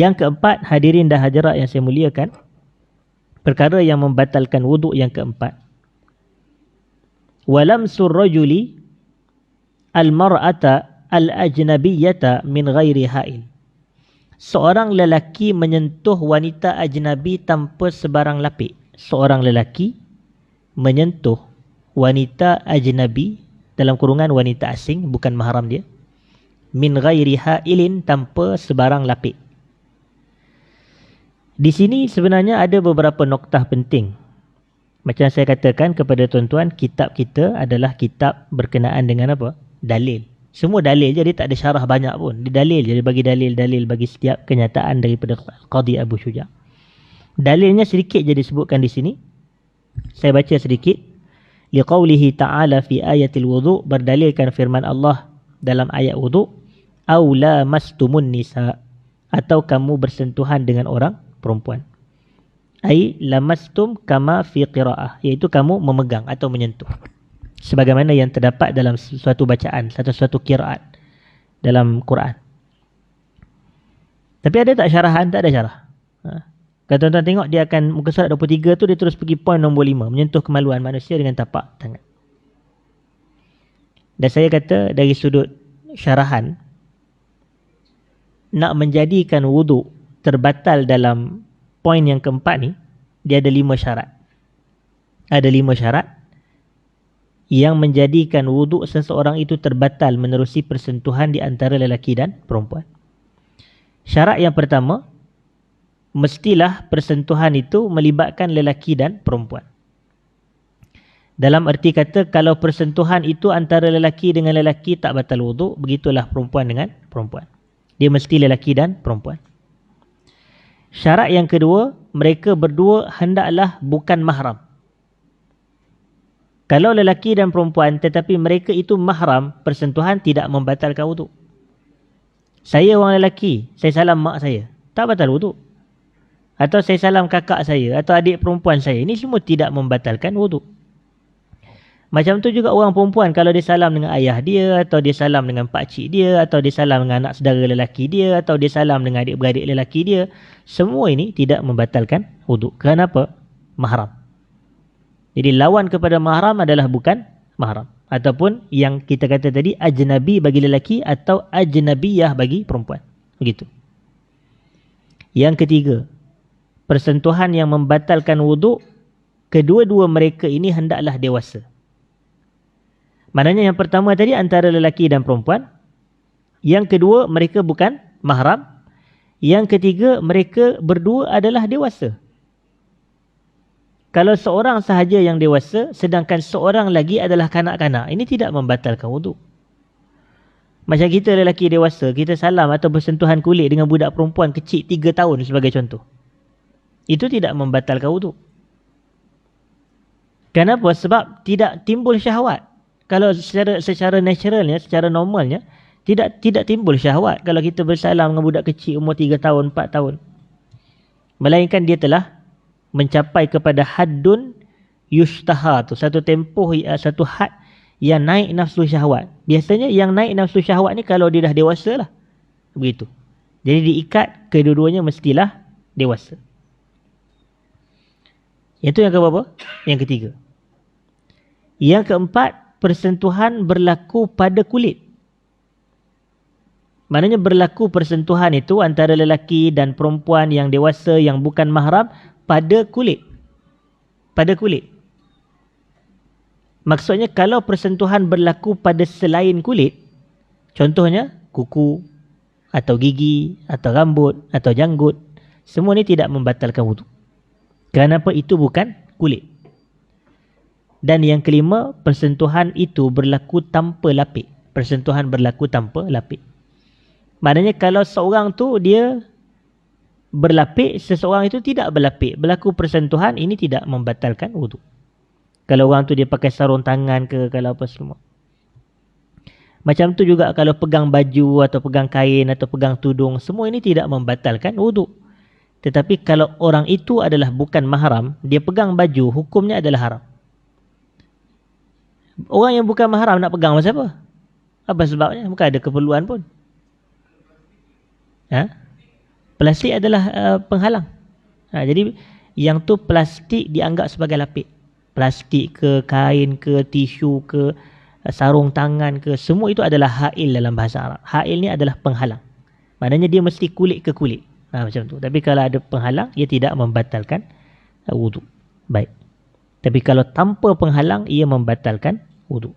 Yang keempat, hadirin dan hadirat yang saya muliakan, perkara yang membatalkan wuduk yang keempat. Walamsur rajuli al-mar'ata al-ajnabiyyata min ghairi ha'il. Seorang lelaki menyentuh wanita ajnabi tanpa sebarang lapik. Seorang lelaki menyentuh wanita ajnabi, dalam kurungan wanita asing, bukan mahram dia, min ghairi ha'ilin, tanpa sebarang lapik. Di sini sebenarnya ada beberapa noktah penting. Macam saya katakan kepada tuan-tuan, kitab kita adalah kitab berkenaan dengan apa? Dalil. Semua dalil je, dia tak ada syarah banyak pun. Dia dalil je, dia bagi dalil-dalil bagi setiap kenyataan daripada Qadhi Abu Syuja'. Dalilnya sedikit je disebutkan di sini. Saya baca sedikit. Liqaulihi ta'ala fi ayatil wudu', berdalilkan firman Allah dalam ayat wudu', aw lamastumun nisa', atau kamu bersentuhan dengan orang perempuan. Ai lamastum kama fi qira'ah, iaitu kamu memegang atau menyentuh, sebagaimana yang terdapat dalam suatu bacaan, suatu qiraat dalam Quran. Tapi ada tak syarahan? Tak ada syarah. Kalau tuan-tuan tengok, dia akan, muka surat 23 tu, dia terus pergi poin nombor 5, menyentuh kemaluan manusia dengan tapak tangan. Dan saya kata dari sudut syarahan, nak menjadikan wuduk terbatal dalam poin yang keempat ni, dia ada 5 syarat. Ada 5 syarat yang menjadikan wuduk seseorang itu terbatal menerusi persentuhan di antara lelaki dan perempuan. Syarat yang pertama, mestilah persentuhan itu melibatkan lelaki dan perempuan. Dalam erti kata, kalau persentuhan itu antara lelaki dengan lelaki tak batal wuduk, begitulah perempuan dengan perempuan. Dia mesti lelaki dan perempuan. Syarat yang kedua, mereka berdua hendaklah bukan mahram. Kalau lelaki dan perempuan tetapi mereka itu mahram, persentuhan tidak membatalkan wuduk. Saya orang lelaki, saya salam mak saya, tak batal wuduk. Atau saya salam kakak saya atau adik perempuan saya, ini semua tidak membatalkan wuduk. Macam tu juga orang perempuan, kalau dia salam dengan ayah dia, atau dia salam dengan pakcik dia, atau dia salam dengan anak saudara lelaki dia, atau dia salam dengan adik-beradik lelaki dia, semua ini tidak membatalkan wuduk. Kenapa? Mahram. Jadi lawan kepada mahram adalah bukan mahram. Ataupun yang kita kata tadi, ajnabi bagi lelaki atau ajnabiyah bagi perempuan. Begitu. Yang ketiga, persentuhan yang membatalkan wuduk, kedua-dua mereka ini hendaklah dewasa. Maknanya yang pertama tadi antara lelaki dan perempuan. Yang kedua, mereka bukan mahram. Yang ketiga, mereka berdua adalah dewasa. Kalau seorang sahaja yang dewasa, sedangkan seorang lagi adalah kanak-kanak, ini tidak membatalkan wuduk. Macam kita lelaki dewasa, kita salam atau bersentuhan kulit dengan budak perempuan kecil 3 tahun sebagai contoh. Itu tidak membatalkan wuduk. Kenapa? Sebab tidak timbul syahwat. Kalau secara naturalnya, secara normalnya, tidak timbul syahwat kalau kita bersalam dengan budak kecil umur 3 tahun, 4 tahun. Melainkan dia telah mencapai kepada haddun yushtaha tu, satu tempoh, satu had yang naik nafsu syahwat. Biasanya yang naik nafsu syahwat ni kalau dia dah dewasa lah. Begitu. Jadi diikat, kedua-duanya mestilah dewasa. Itu yang keberapa? Yang ketiga. Yang keempat, persentuhan berlaku pada kulit. Maknanya berlaku persentuhan itu antara lelaki dan perempuan yang dewasa yang bukan mahram pada kulit. Pada kulit. Maksudnya kalau persentuhan berlaku pada selain kulit, contohnya kuku, atau gigi, atau rambut, atau janggut, semua ini tidak membatalkan wuduk. Kenapa? Itu bukan kulit. Dan yang kelima, persentuhan itu berlaku tanpa lapik. Persentuhan berlaku tanpa lapik. Maknanya kalau seorang tu dia berlapik, seseorang itu tidak berlapik, berlaku persentuhan, ini tidak membatalkan wuduk. Kalau orang tu dia pakai sarung tangan ke, kalau apa semua. Macam tu juga kalau pegang baju atau pegang kain atau pegang tudung, semua ini tidak membatalkan wuduk. Tetapi kalau orang itu adalah bukan mahram, dia pegang baju, hukumnya adalah haram. Orang yang bukan mahram nak pegang macam apa? Apa sebabnya? Bukan ada keperluan pun. Ha? Plastik adalah penghalang. Jadi yang tu plastik dianggap sebagai lapik. Plastik ke, kain ke, tisu ke, sarung tangan ke, semua itu adalah ha'il dalam bahasa Arab. Ha'il ni adalah penghalang. Maknanya dia mesti kulit ke kulit. Macam tu. Tapi kalau ada penghalang, ia tidak membatalkan wuduk. Baik. Tapi kalau tanpa penghalang, ia membatalkan wuduk.